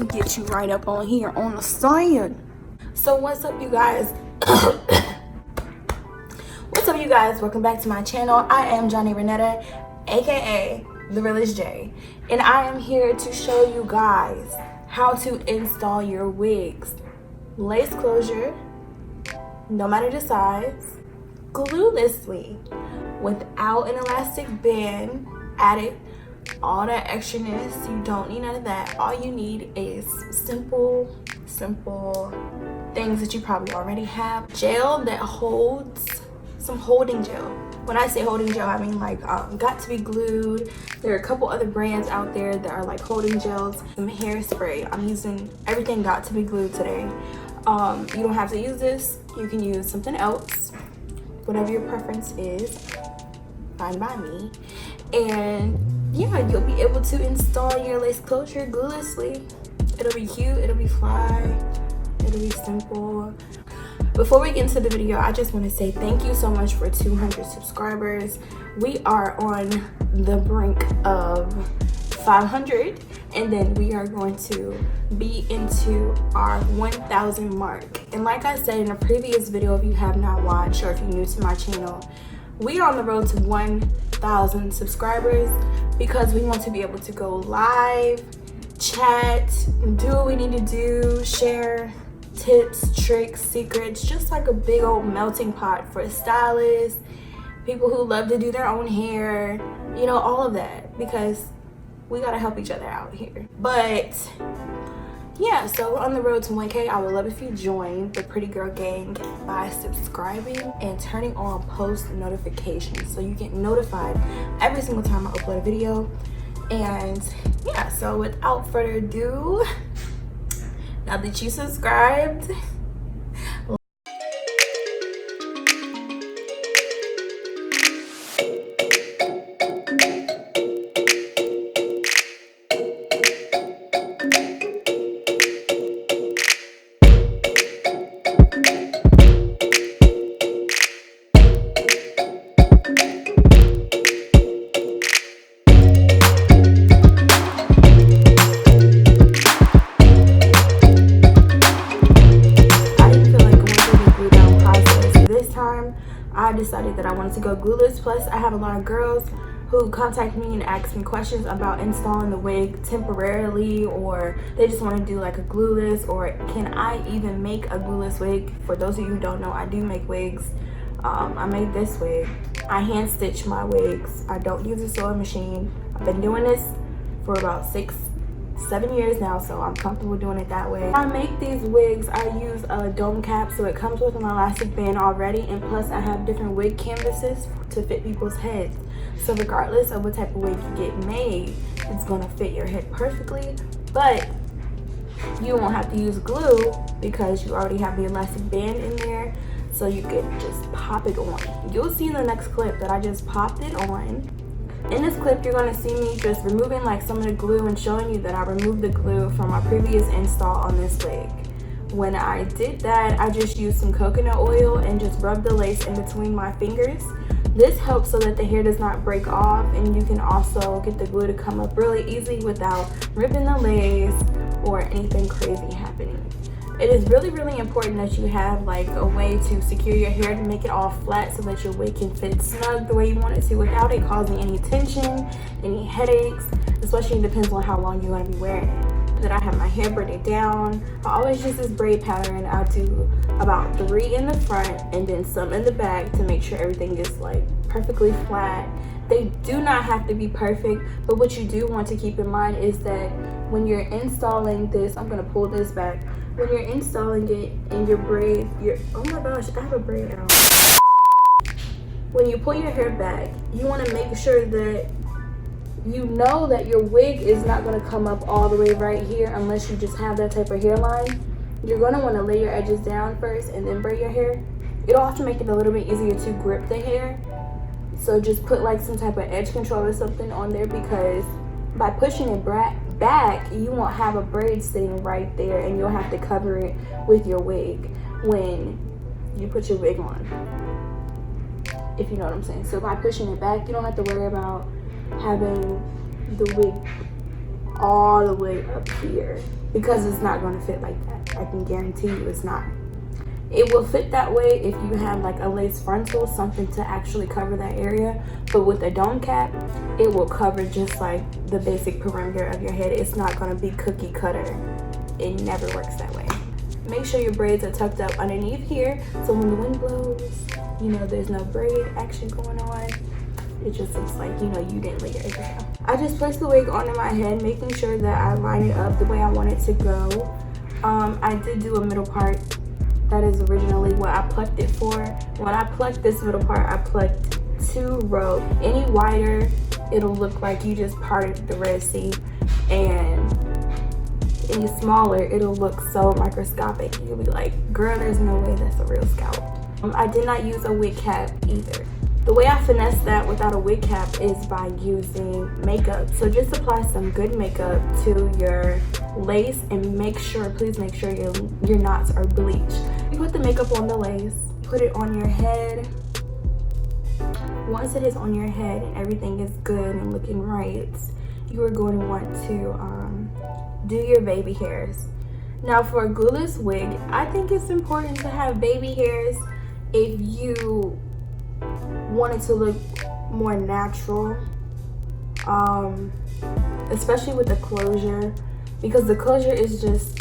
Get you right up on here on the side. So what's up, you guys? What's up, you guys? Welcome back to my channel. I am Jonae Raenetta, aka the realest J, and I am here to show you guys how to install your wigs. Lace closure, no matter the size, gluelessly, without an elastic band added. All that extraness, you don't need none of that. All you need is simple things that you probably already have. Gel that holds, some holding gel. When I say holding gel, I mean like got to be glued. There are a couple other brands out there that are like holding gels. Some hairspray. I'm using everything got to be glued today. You don't have to use this. You can use something else, whatever your preference is, fine by me. And yeah, you'll be able to install your lace closure gluelessly. It'll be cute, it'll be fly, it'll be simple. Before we get into the video, I just want to say thank you so much for 200 subscribers. We are on the brink of 500, and then we are going to be into our 1,000 mark. And like I said in a previous video, if you have not watched or if you're new to my channel, we are on the road to 1,000 subscribers because we want to be able to go live, chat, do what we need to do, share tips, tricks, secrets, just like a big old melting pot for stylists, people who love to do their own hair, you know, all of that, because we gotta help each other out here. But yeah, so we're on the road to 1K. I would love if you join the Pretty Girl Gang by subscribing and turning on post notifications so you get notified every single time I upload a video. And yeah, so without further ado, now that you subscribed, I decided that I wanted to go glueless. Plus, I have a lot of girls who contact me and ask me questions about installing the wig temporarily, or they just want to do like a glueless, or can I even make a glueless wig? For those of you who don't know, I do make wigs. I made this wig. I hand stitch my wigs. I don't use a sewing machine. I've been doing this for about 6-7 years now, so I'm comfortable doing it that way. When I make these wigs, I use a dome cap, so it comes with an elastic band already, and plus I have different wig canvases to fit people's heads. So regardless of what type of wig you get made, it's gonna fit your head perfectly, but you won't have to use glue because you already have the elastic band in there, so you could just pop it on. You'll see in the next clip that I just popped it on. In this clip, you're going to see me just removing like some of the glue and showing you that I removed the glue from my previous install on this wig. When I did that, I just used some coconut oil and just rubbed the lace in between my fingers. This helps so that the hair does not break off, and you can also get the glue to come up really easy without ripping the lace or anything crazy happening. It is really important that you have like a way to secure your hair to make it all flat so that your wig can fit snug the way you want it to without it causing any tension, any headaches, especially depends on how long you want to be wearing it. That I have my hair braided down. I always use this braid pattern. I do about 3 in the front and then some in the back to make sure everything is like perfectly flat. They do not have to be perfect, but what you do want to keep in mind is that when you're installing this, I'm gonna pull this back. When you're installing it in your braid, oh my gosh, I have a braid out. When you pull your hair back, you want to make sure that you know that your wig is not going to come up all the way right here unless you just have that type of hairline. You're going to want to lay your edges down first and then braid your hair. It'll also make it a little bit easier to grip the hair. So just put like some type of edge control or something on there, because by pushing it back, you won't have a braid sitting right there, and you'll have to cover it with your wig when you put your wig on, if you know what I'm saying. So by pushing it back, you don't have to worry about having the wig all the way up here, because it's not going to fit like that. I can guarantee you it's not. It will fit that way if you have like a lace frontal, something to actually cover that area. But with a dome cap, it will cover just like the basic perimeter of your head. It's not going to be cookie cutter. It never works that way. Make sure your braids are tucked up underneath here, so when the wind blows, you know, there's no braid action going on. It just looks like, you know, you didn't lay your hair. I just placed the wig onto my head, making sure that I line it up the way I want it to go. I did do a middle part. That is originally what I plucked it for. When I plucked this middle part, I plucked 2 rows. Any wider, it'll look like you just parted the Red Sea. And any smaller, it'll look so microscopic. You'll be like, girl, there's no way that's a real scalp. I did not use a wig cap either. The way I finesse that without a wig cap is by using makeup. So just apply some good makeup to your lace and make sure, please make sure your knots are bleached. You put the makeup on the lace, put it on your head. Once it is on your head and everything is good and looking right, you are going to want to do your baby hairs. Now for a glueless wig, I think it's important to have baby hairs if you want it to look more natural, especially with the closure, because the closure is just,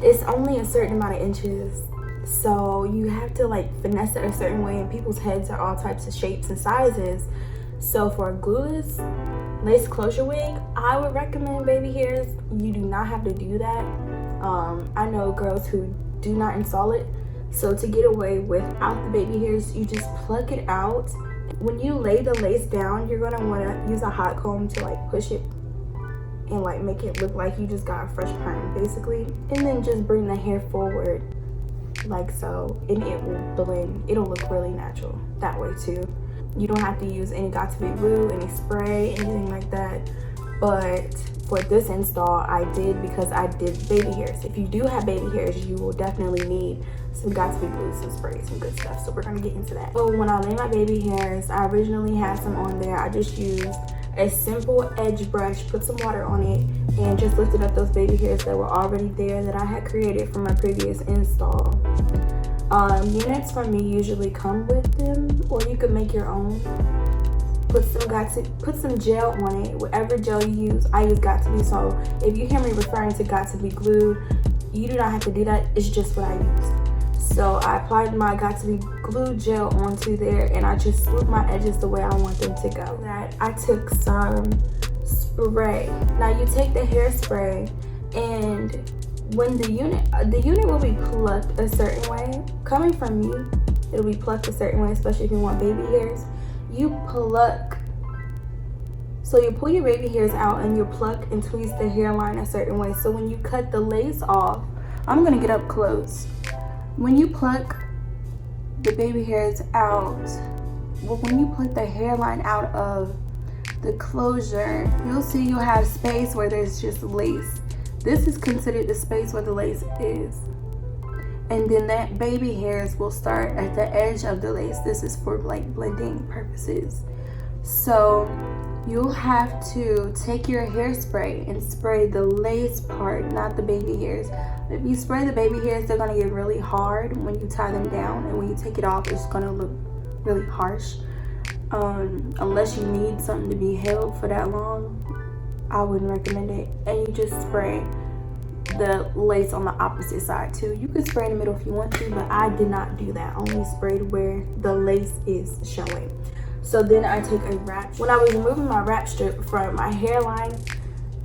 it's only a certain amount of inches, so you have to like finesse it a certain way, and people's heads are all types of shapes and sizes. So for a glueless lace closure wig, I would recommend baby hairs. You do not have to do that. I know girls who do not install it. So to get away without the baby hairs, you just pluck it out. When you lay the lace down, you're gonna wanna use a hot comb to like push it and like make it look like you just got a fresh perm basically. And then just bring the hair forward like so, and it will blend. It'll look really natural that way too. You don't have to use any Got2b glue, any spray, anything like that. But for this install, I did, because I did baby hairs. If you do have baby hairs, you will definitely need some Got2b glue, some spray, some good stuff. So we're gonna get into that. So when I lay my baby hairs, I originally had some on there. I just used a simple edge brush, put some water on it, and just lifted up those baby hairs that were already there that I had created from my previous install. Units from me usually come with them, or you could make your own. Put some gel on it, whatever gel you use. I use Got2b, so if you hear me referring to Got2b glue, you do not have to do that. It's just what I used. So I applied my Got2b glue gel onto there, and I just swooped my edges the way I want them to go. That I took some spray. Now you take the hairspray, and when the unit will be plucked a certain way. Coming from me, it'll be plucked a certain way, especially if you want baby hairs. You pluck, so you pull your baby hairs out and you pluck and tweeze the hairline a certain way. So when you cut the lace off, I'm gonna get up close. When you pluck the baby hairs out, well, when you pluck the hairline out of the closure, you'll see you'll have space where there's just lace. This is considered the space where the lace is. And then that baby hairs will start at the edge of the lace. This is for like blending purposes. So you'll have to take your hairspray and spray the lace part, not the baby hairs. If you spray the baby hairs, they're gonna get really hard when you tie them down, and when you take it off, it's gonna look really harsh. Unless you need something to be held for that long, I wouldn't recommend it. And you just spray the lace on the opposite side too. You can spray in the middle if you want to, but I did not do that. I only sprayed where the lace is showing. So then I take a wrap. When I was removing my wrap strip from my hairline,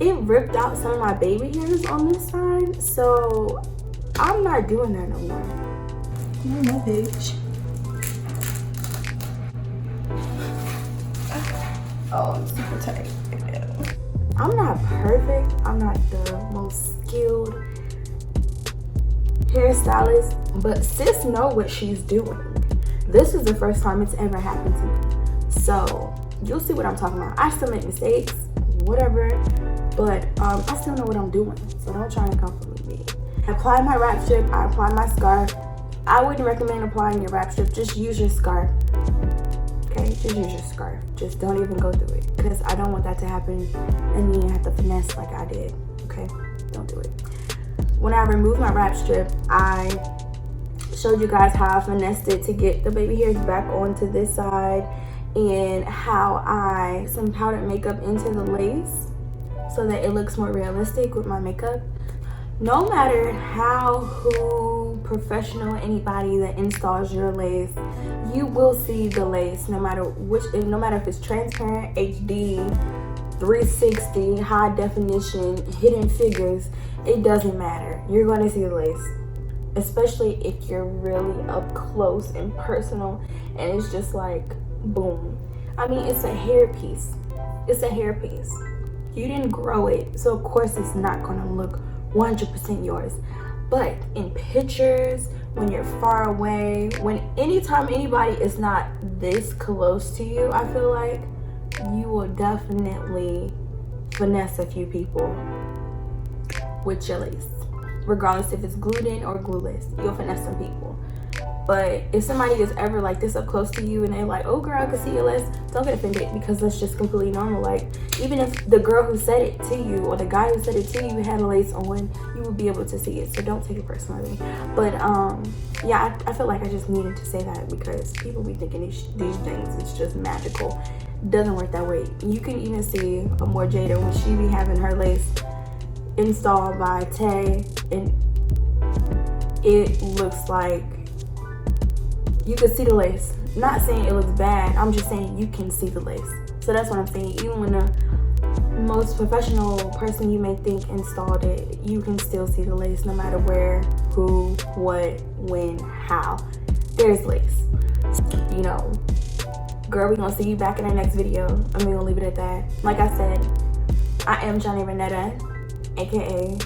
it ripped out some of my baby hairs on this side. So I'm not doing that no more. You're my bitch. Oh, I'm super tight. I'm not perfect. I'm not the most skilled hairstylist, but sis know what she's doing. This is the first time it's ever happened to me. So you'll see what I'm talking about. I still make mistakes, whatever, but I still know what I'm doing. So don't try and come for me. I apply my wrap strip, I apply my scarf. I wouldn't recommend applying your wrap strip, just use your scarf. Okay, just use your scarf. Just don't even go through it, because I don't want that to happen and then you have to finesse like I did. Okay, don't do it. When I removed my wrap strip, I showed you guys how I finessed it to get the baby hairs back onto this side, and how I put some powdered makeup into the lace so that it looks more realistic with my makeup. No matter who professional, anybody that installs your lace, you will see the lace no matter if it's transparent, HD, 360, high definition, hidden figures. It doesn't matter. You're going to see the lace, especially if you're really up close and personal and it's just like boom. I mean, it's a hairpiece. It's a hairpiece. You didn't grow it, so of course it's not going to look 100% yours. But in pictures, when you're far away, anytime anybody is not this close to you, I feel like you will definitely finesse a few people with your lace. Regardless if it's glued in or glueless, you'll finesse some people. But if somebody is ever like this up close to you and they're like, oh girl, I can see your lace, don't get offended, because that's just completely normal. Like, even if the girl who said it to you or the guy who said it to you had a lace on, you would be able to see it. So don't take it personally. But yeah, I feel like I just needed to say that, because people be thinking these things, it's just magical. It doesn't work that way. You can even see a more Jada when she be having her lace installed by Tay, and it looks like you can see the lace. Not saying it looks bad, I'm just saying you can see the lace. So that's what I'm saying. Even when the most professional person you may think installed it, you can still see the lace no matter where, who, what, when, how. There's lace. You know, girl, we're gonna see you back in our next video. I'm gonna leave it at that. Like I said, I am Jonae Raenetta, aka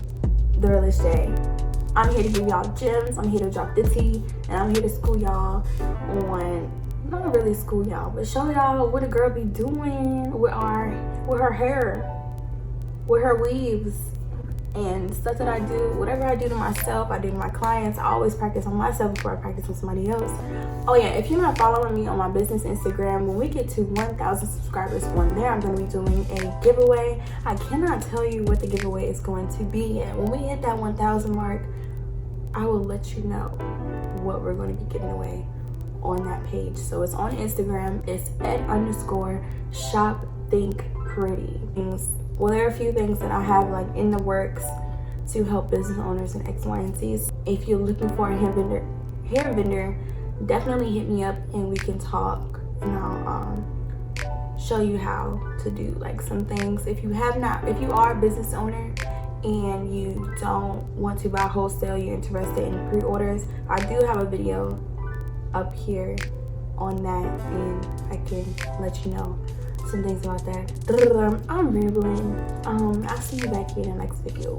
The Realest J. I'm here to give y'all gems, I'm here to drop the tea, and I'm here to school y'all on, not really school y'all, but show y'all what a girl be doing with her hair, with her weaves, and stuff that I do. Whatever I do to myself, I do to my clients. I always practice on myself before I practice on somebody else. Oh yeah, if you're not following me on my business Instagram, when we get to 1,000 subscribers on there, I'm going to be doing a giveaway. I cannot tell you what the giveaway is going to be yet. When we hit that 1,000 mark, I will let you know what we're going to be giving away on that page. So it's on Instagram. It's @_shopthinkpretty. Well, there are a few things that I have like in the works to help business owners and X, Y, and Z's. If you're looking for a hair vendor, definitely hit me up and we can talk, and I'll show you how to do like some things. If you are a business owner and you don't want to buy wholesale, you're interested in pre-orders, I do have a video up here on that, and I can let you know some things about that. I'm rambling. I'll see you back here in the next video.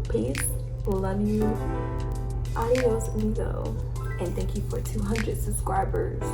Peace, love you, adios amigo, and thank you for 200 subscribers.